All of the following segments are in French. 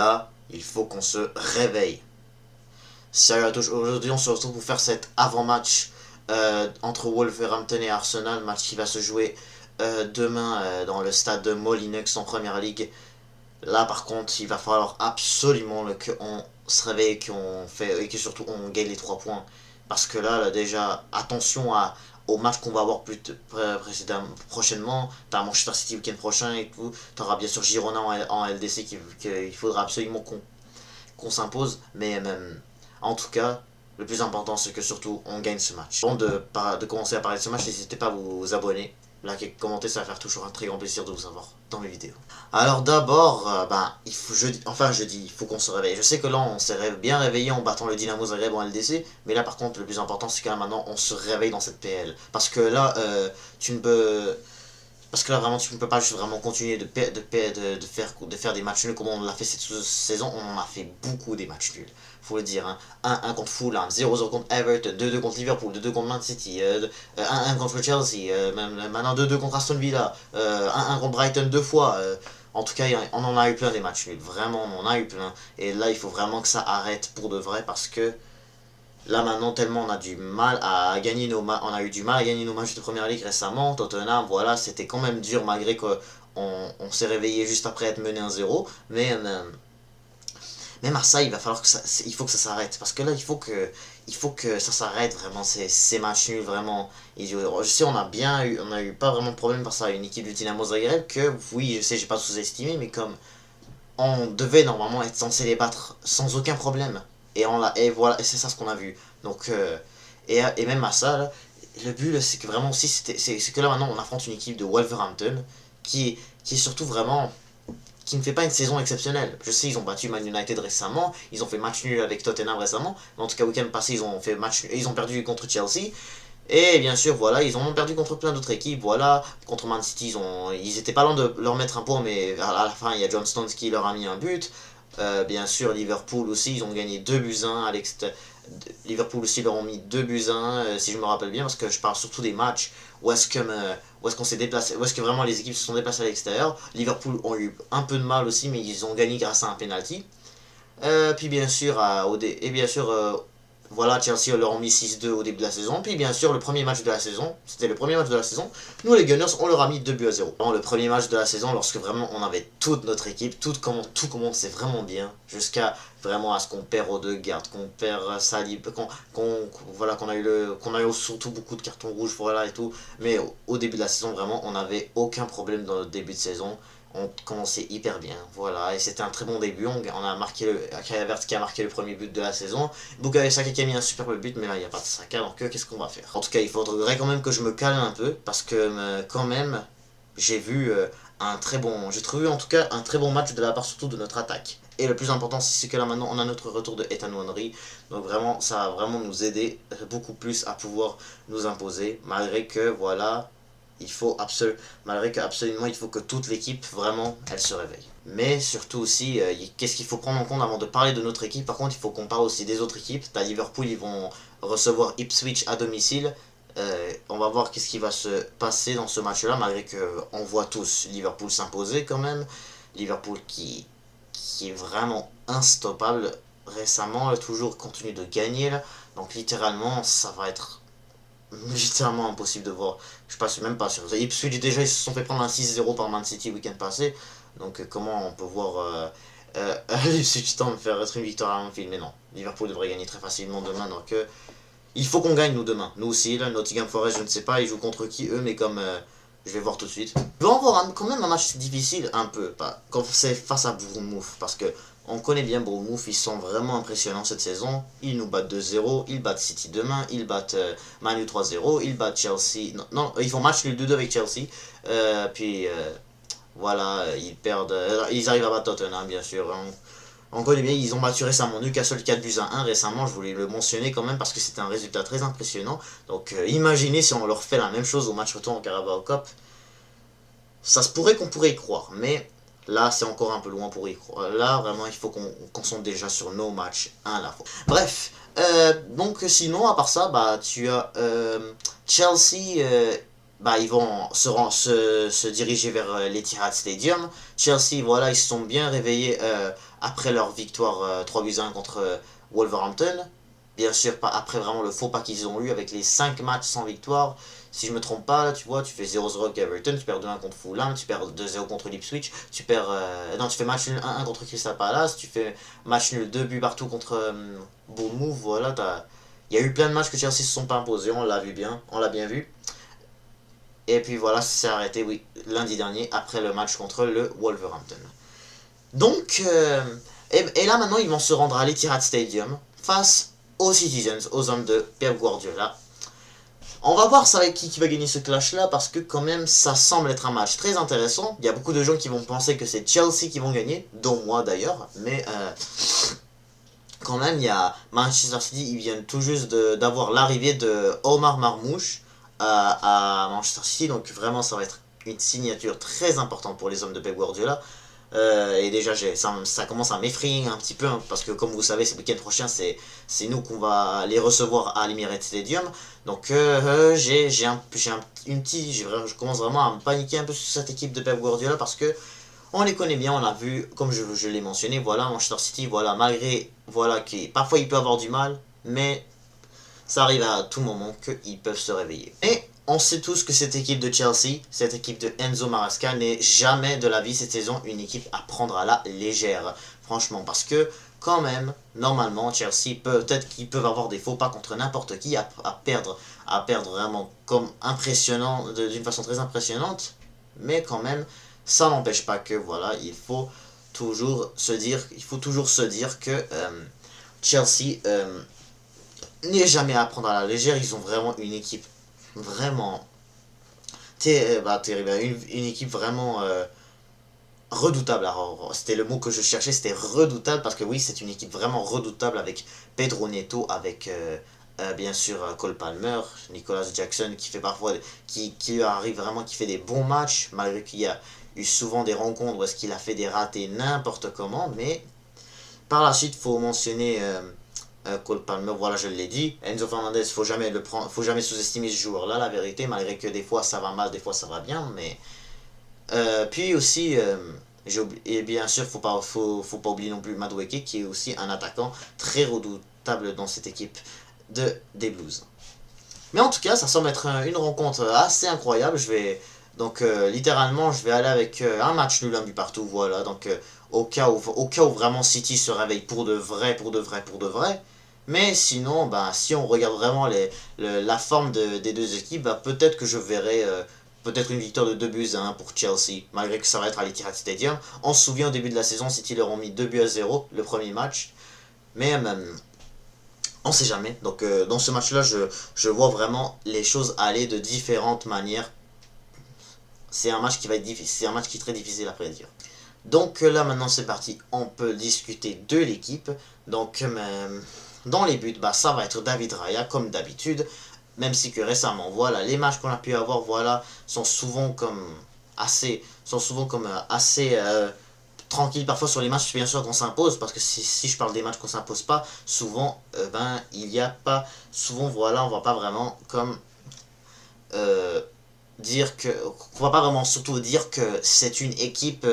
là, il faut qu'on se réveille. Salut à tous, aujourd'hui on se retrouve pour faire cet avant-match entre Wolverhampton et Arsenal, match qui va se jouer demain dans le stade de Molineux en Première Ligue. Là par contre, il va falloir absolument qu'on se réveille et que surtout on gagne les 3 points. Parce que là déjà, attention au match qu'on va avoir prochainement. T'as Manchester City week-end prochain et tout. T'auras bien sûr Girona en LDC qu'il faudra absolument qu'on s'impose. Mais en tout cas, le plus important c'est que surtout on gagne ce match. Avant de commencer à parler de ce match, n'hésitez pas à vous abonner. Liker, commenter, ça va faire toujours un très grand plaisir de vous avoir dans mes vidéos. Alors d'abord, jeudi, il faut qu'on se réveille. Je sais que là on s'est bien réveillé en battant le Dynamo Zagreb en LDC, mais là par contre le plus important c'est que là maintenant on se réveille dans cette PL. Parce que là, vraiment tu ne peux pas juste vraiment continuer de faire des matchs nuls comme on l'a fait cette saison. On en a fait beaucoup des matchs nuls, faut le dire, hein. 1-1 contre Fulham, 0-0 contre Everton, 2-2 contre Liverpool, 2-2 contre Man City, 1-1 contre Chelsea, maintenant 2-2 contre Aston Villa, 1-1 contre Brighton 2 fois. En tout cas, on en a eu plein des matchs nuls, vraiment on en a eu plein. Et là il faut vraiment que ça arrête pour de vrai parce que là maintenant tellement on a du mal à gagner nos matchs, on a eu du mal à gagner nos matchs de première ligue récemment. Tottenham, voilà, c'était quand même dur malgré qu'on s'est réveillé juste après être mené 1-0. Mais même à ça, il faut que ça s'arrête. Parce que là, il faut que ça s'arrête vraiment ces matchs nuls vraiment. Je sais, on a eu pas vraiment de problème par ça à une équipe du Dynamo Zagreb que, oui, je sais, j'ai pas sous-estimé, mais comme on devait normalement être censé les battre sans aucun problème. Et voilà, et c'est ça ce qu'on a vu. Donc, et même à ça, là, le but, c'est que vraiment aussi, c'est que là maintenant, on affronte une équipe de Wolverhampton qui est surtout vraiment qui ne fait pas une saison exceptionnelle. Je sais, ils ont battu Man United récemment, ils ont fait match nul avec Tottenham récemment, mais en tout cas, week-end passé, ils ont perdu contre Chelsea. Et bien sûr, voilà, ils ont perdu contre plein d'autres équipes. Voilà, contre Man City, ils étaient pas loin de leur mettre un point, mais à la fin, il y a John Stones qui leur a mis un but. Bien sûr, Liverpool aussi, ils ont gagné 2-1 à l'extérieur. Liverpool aussi leur ont mis 2-1, si je me rappelle bien, parce que je parle surtout des matchs où est-ce qu'on s'est déplacé, où est-ce que vraiment les équipes se sont déplacées à l'extérieur. Liverpool ont eu un peu de mal aussi, mais ils ont gagné grâce à un penalty. Puis bien sûr, voilà, Chelsea leur ont mis 6-2 au début de la saison. Puis bien sûr, le premier match de la saison, c'était le premier match de la saison. Nous, les Gunners, on leur a mis 2-0. Dans le premier match de la saison, lorsque vraiment on avait toute notre équipe, tout commençait vraiment bien, jusqu'à vraiment à ce qu'on perd Odegaard, qu'on perd Salib, qu'on a eu surtout beaucoup de cartons rouges, voilà et tout. Mais au début de la saison, vraiment, on n'avait aucun problème dans le début de saison. On commençait hyper bien, voilà, et c'était un très bon début. On a marqué Kai Havertz qui a marqué le premier but de la saison, Bukayo Saka qui a mis un superbe but, mais là il n'y a pas de Saka, donc qu'est-ce qu'on va faire? En tout cas, il faudrait quand même que je me calme un peu, parce que quand même, j'ai vu j'ai trouvé en tout cas un très bon match de la part surtout de notre attaque. Et le plus important, c'est que là maintenant on a notre retour de Ethan Nwaneri, donc vraiment ça va vraiment nous aider beaucoup plus à pouvoir nous imposer, malgré que voilà, malgré qu'absolument il faut que toute l'équipe vraiment elle se réveille. Mais surtout aussi, qu'est-ce qu'il faut prendre en compte avant de parler de notre équipe? Par contre, il faut qu'on parle aussi des autres équipes. T'as Liverpool, ils vont recevoir Ipswich à domicile. On va voir qu'est-ce qui va se passer dans ce match-là, malgré qu'on voit tous Liverpool s'imposer quand même. Liverpool qui est vraiment instoppable récemment, toujours continue de gagner là. Donc littéralement, ça va être littéralement impossible de voir. Je suis même pas sûr. Ipswich déjà ils se sont fait prendre un 6-0 par Man City le week-end passé. Donc comment on peut voir Ipswich Town faire être une victoire à Anfield? Mais non, Liverpool devrait gagner très facilement demain. Donc il faut qu'on gagne nous demain. Nous aussi là, Nottingham Forest je ne sais pas, ils jouent contre qui eux, mais comme je vais voir tout de suite. Je vais en voir quand même un match difficile un peu, pas quand c'est face à Bournemouth, parce que on connaît bien Bournemouth, ils sont vraiment impressionnants cette saison. Ils nous battent 2-0, ils battent City demain, ils battent Manu 3-0, ils battent Chelsea. Non, ils font match nul 2-2 avec Chelsea. Voilà, ils perdent. Ils arrivent à battre Tottenham, bien sûr. On connaît bien, ils ont battu récemment Newcastle 4-1 récemment. Je voulais le mentionner quand même parce que c'était un résultat très impressionnant. Donc imaginez si on leur fait la même chose au match retour en Carabao Cup. Ça se pourrait qu'on pourrait y croire, mais là, c'est encore un peu loin pour y croire. Là, vraiment, il faut qu'on concentre déjà sur nos matchs un à la fois. Bref, donc sinon, à part ça, bah, tu as Chelsea, bah, ils vont se diriger vers l'Etihad Stadium. Chelsea, voilà, ils se sont bien réveillés après leur victoire 3-1 contre Wolverhampton. Bien sûr, pas après vraiment le faux pas qu'ils ont eu avec les 5 matchs sans victoire. Si je me trompe pas, là, tu vois, tu fais 0-0 avec Everton, tu perds 2-1 contre Fulham, tu perds 2-0 contre l'Ipswich, tu perds. Non, tu fais match nul 1-1 contre Crystal Palace, tu fais match nul 2 buts partout contre Bournemouth, voilà. Il y a eu plein de matchs que Chelsea se sont pas imposés, on l'a vu bien, on l'a bien vu. Et puis voilà, ça s'est arrêté, oui, lundi dernier, après le match contre le Wolverhampton. Donc, et là maintenant, ils vont se rendre à l'Etihad Stadium face aux Citizens, aux hommes de Pep Guardiola. On va voir ça avec qui va gagner ce clash là parce que quand même ça semble être un match très intéressant. Il y a beaucoup de gens qui vont penser que c'est Chelsea qui vont gagner, dont moi d'ailleurs, mais quand même il y a Manchester City, ils viennent tout juste d'avoir l'arrivée de Omar Marmoush à Manchester City, donc vraiment ça va être une signature très importante pour les hommes de Pep Guardiola. Et déjà ça commence à m'effrayer un petit peu hein, parce que comme vous savez ce week-end prochain c'est nous qu'on va les recevoir à l'Emirates Stadium, donc je commence vraiment à me paniquer un peu sur cette équipe de Pep Guardiola parce que on les connaît bien, on a vu comme je l'ai mentionné, voilà Manchester City, voilà, malgré voilà qui parfois il peut avoir du mal, mais ça arrive à tout moment qu'ils peuvent se réveiller. Et on sait tous que cette équipe de Chelsea, cette équipe de Enzo Maresca n'est jamais de la vie cette saison une équipe à prendre à la légère. Franchement, parce que quand même, normalement, Chelsea, peut-être qu'ils peuvent avoir des faux pas contre n'importe qui, à perdre vraiment comme impressionnant, d'une façon très impressionnante. Mais quand même, ça n'empêche pas que, voilà, il faut toujours se dire que Chelsea n'est jamais à prendre à la légère. Ils ont vraiment une équipe vraiment terrible, une équipe vraiment redoutable. Alors, c'était le mot que je cherchais, c'était redoutable parce que oui, c'est une équipe vraiment redoutable avec Pedro Neto, avec bien sûr Cole Palmer, Nicolas Jackson qui fait parfois qui arrive vraiment, qui fait des bons matchs malgré qu'il y a eu souvent des rencontres où est-ce qu'il a fait des ratés n'importe comment, mais par la suite faut mentionner Cole Palmer, voilà, je l'ai dit. Enzo Fernandez, faut jamais sous-estimer ce joueur-là, la vérité, malgré que des fois ça va mal, des fois ça va bien, mais puis aussi, et bien sûr, faut pas oublier non plus Madueke, qui est aussi un attaquant très redoutable dans cette équipe des Blues. Mais en tout cas, ça semble être une rencontre assez incroyable. Littéralement, je vais aller avec un match nul, un but partout, voilà. Donc, au cas où vraiment City se réveille pour de vrai. Mais sinon, ben, si on regarde vraiment la forme des deux équipes, ben, peut-être que je verrai peut-être une victoire de 2-1 pour Chelsea, malgré que ça va être à l'Etihad Stadium. On se souvient au début de la saison, City leur ont mis 2-0 le premier match. Mais on sait jamais. Donc dans ce match-là, je vois vraiment les choses aller de différentes manières. C'est un match qui va être difficile, c'est un match qui est très difficile à prédire. Donc là maintenant c'est parti, on peut discuter de l'équipe. Donc dans les buts, bah, ça va être David Raya comme d'habitude. Même si que récemment, voilà, les matchs qu'on a pu avoir, voilà, sont souvent comme assez tranquilles. Parfois sur les matchs, bien sûr qu'on s'impose, parce que si je parle des matchs qu'on s'impose pas, souvent, ben, il n'y a pas, souvent, voilà, on va pas vraiment comme euh, dire que, on va pas vraiment surtout dire que c'est une équipe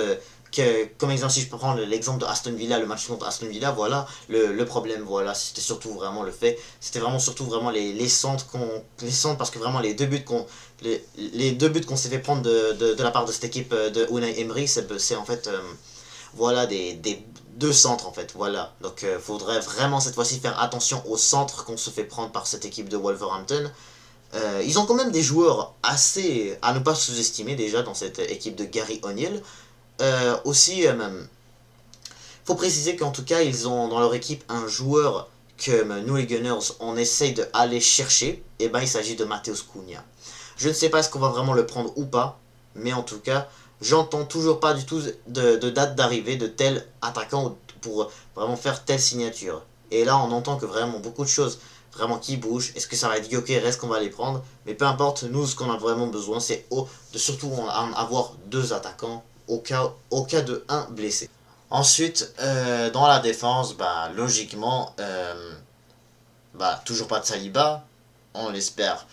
comme exemple, si je peux prendre l'exemple de Aston Villa, le match contre Aston Villa, voilà, le problème, voilà, c'était surtout vraiment le fait, c'était vraiment surtout vraiment les centres parce que vraiment les deux buts qu'on s'est fait prendre de la part de cette équipe de Unai Emery, c'est en fait, voilà, des deux centres en fait, voilà. Donc faudrait vraiment cette fois-ci faire attention aux centres qu'on se fait prendre par cette équipe de Wolverhampton. Ils ont quand même des joueurs assez à ne pas sous-estimer déjà dans cette équipe de Gary O'Neill. Aussi, faut préciser qu'en tout cas, ils ont dans leur équipe un joueur que nous les Gunners, on essaye d'aller chercher. Et ben, il s'agit de Mateus Cunha. Je ne sais pas est-ce qu'on va vraiment le prendre ou pas, mais en tout cas, j'entends toujours pas du tout de date d'arrivée de tel attaquant pour vraiment faire telle signature. Et là, on entend que vraiment beaucoup de choses vraiment qui bougent. Est-ce que ça va être Gyökeres qu'on va les prendre? Mais peu importe, nous, ce qu'on a vraiment besoin, c'est de surtout avoir deux attaquants au cas de un blessé. Ensuite, dans la défense, bah, logiquement, bah, toujours pas de Saliba. On l'espère.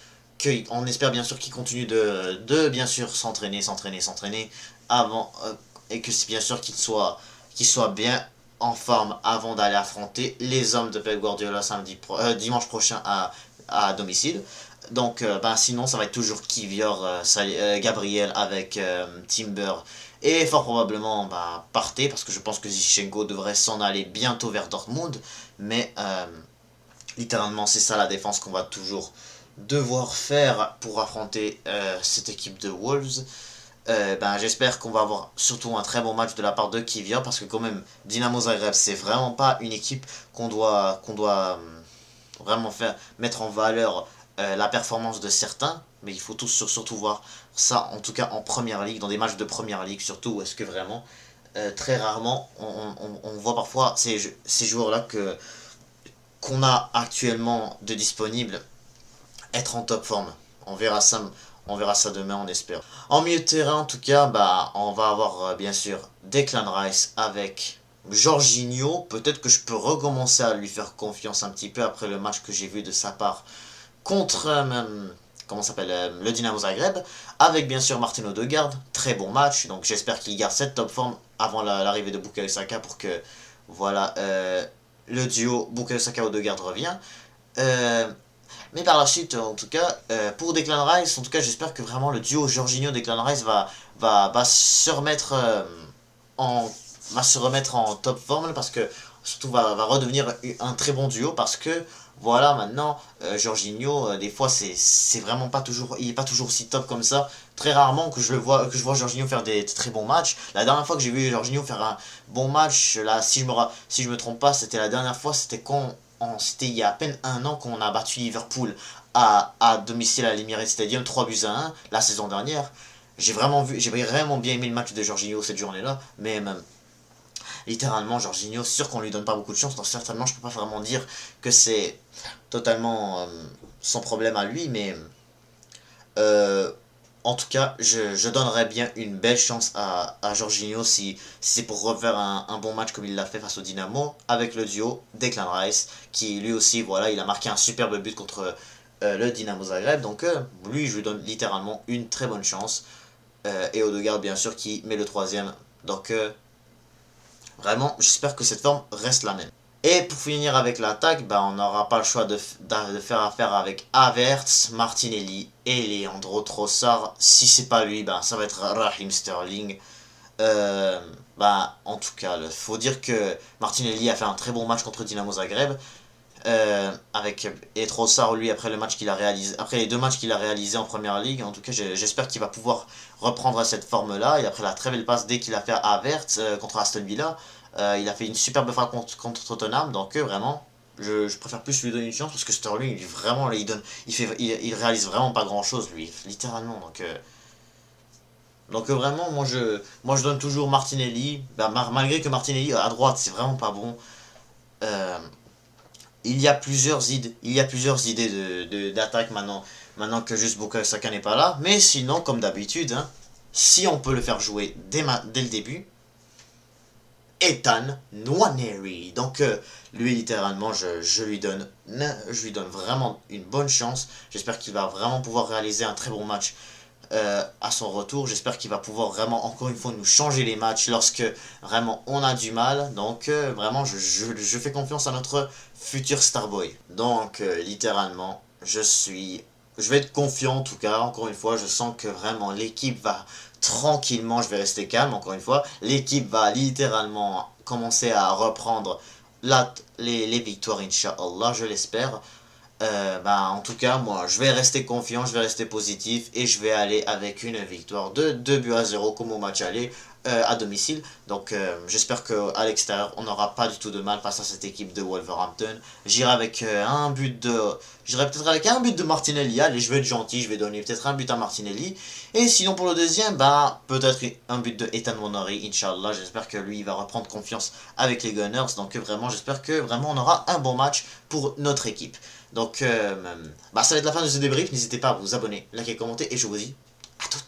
On espère bien sûr qu'il continue de bien sûr s'entraîner avant et que bien sûr qu'il soit bien en forme avant d'aller affronter les hommes de Pep Guardiola dimanche prochain à domicile. Donc, sinon, ça va être toujours Kivior, Gabriel avec Timber. Et fort probablement, Partey, parce que je pense que Zinchenko devrait s'en aller bientôt vers Dortmund. Mais, littéralement, c'est ça la défense qu'on va toujours devoir faire pour affronter cette équipe de Wolves. J'espère qu'on va avoir surtout un très bon match de la part de Kivior, parce que quand même, Dynamo Zagreb, c'est vraiment pas une équipe qu'on doit vraiment mettre en valeur la performance de certains, mais il faut surtout voir ça, en tout cas en première ligue, dans des matchs de première ligue surtout, où est-ce que vraiment, très rarement, on voit parfois ces joueurs-là qu'on a actuellement de disponibles être en top forme. On verra ça demain, on espère. En milieu de terrain, en tout cas, on va avoir bien sûr Declan Rice avec Jorginho. Peut-être que je peux recommencer à lui faire confiance un petit peu après le match que j'ai vu de sa part contre le Dynamo Zagreb, avec bien sûr Martin Odegaard. Très bon match, donc j'espère qu'il garde cette top forme avant l'arrivée de Bukayo Saka pour que voilà le duo Bukayo Saka-Odegaard revient. Mais par la suite, en tout cas, pour Declan Rice, en tout cas, j'espère que vraiment le duo Jorginho-Declan Rice va se remettre en top forme, parce que surtout va redevenir un très bon duo, parce que voilà, maintenant Jorginho, des fois c'est vraiment pas toujours, il est pas toujours si top comme ça. Très rarement que je vois Jorginho faire des très bons matchs. La dernière fois que j'ai vu Jorginho faire un bon match, là, si je me trompe pas, c'était la dernière fois, c'était il y a à peine un an qu'on a battu Liverpool à domicile à l'Emirates Stadium 3-1 la saison dernière. J'ai vraiment bien aimé le match de Jorginho cette journée-là, mais même littéralement Jorginho, sûr qu'on lui donne pas beaucoup de chance, donc certainement je peux pas vraiment dire que c'est totalement sans problème à lui, mais en tout cas, je donnerais bien une belle chance à Jorginho si c'est pour refaire un bon match comme il l'a fait face au Dynamo, avec le duo Declan Rice, qui lui aussi, voilà, il a marqué un superbe but contre le Dynamo Zagreb. Donc lui, je lui donne littéralement une très bonne chance. Et Odegaard, bien sûr, qui met le troisième. Donc vraiment, j'espère que cette forme reste la même. Et pour finir avec l'attaque, on n'aura pas le choix de faire affaire avec Havertz, Martinelli et Leandro Trossard. Si c'est pas lui, ça va être Raheem Sterling. En tout cas, il faut dire que Martinelli a fait un très bon match contre Dynamo Zagreb. Et Trossard, lui, après les deux matchs qu'il a réalisés en première ligue, en tout cas, j'espère qu'il va pouvoir reprendre cette forme-là. Et après la très belle passe dès qu'il a fait à Havertz contre Aston Villa, il a fait une superbe frappe contre Tottenham. Donc vraiment, je préfère plus lui donner une chance, parce que Sterling, il réalise vraiment pas grand-chose, lui, littéralement. Donc vraiment, moi je donne toujours Martinelli. Malgré que Martinelli à droite, c'est vraiment pas bon. Il y a plusieurs idées d'attaque maintenant que juste Bukayo Saka n'est pas là. Mais sinon, comme d'habitude, si on peut le faire jouer dès le début, Ethan Nwaneri. Donc lui, littéralement, je lui donne vraiment une bonne chance. J'espère qu'il va vraiment pouvoir réaliser un très bon match à son retour. J'espère qu'il va pouvoir vraiment, encore une fois, nous changer les matchs lorsque vraiment on a du mal. Donc vraiment, je fais confiance à notre futur Starboy. Donc littéralement, je vais être confiant en tout cas. Encore une fois, je sens que vraiment l'équipe va tranquillement, je vais rester calme encore une fois, l'équipe va littéralement commencer à reprendre les victoires, Inch'Allah, je l'espère. En tout cas, moi, je vais rester confiant, je vais rester positif, et je vais aller avec une victoire de 2-0 comme au match aller à domicile. Donc j'espère qu'à l'extérieur, on n'aura pas du tout de mal face à cette équipe de Wolverhampton. J'irai peut-être avec un but de Martinelli. Allez, je vais être gentil, je vais donner peut-être un but à Martinelli. Et sinon pour le deuxième, peut-être un but de Ethan Nwaneri, Inch'Allah. J'espère que lui, il va reprendre confiance avec les Gunners. Donc vraiment, j'espère que vraiment on aura un bon match pour notre équipe. Donc ça va être la fin de ce débrief. N'hésitez pas à vous abonner, liker, commenter, et je vous dis à toutes.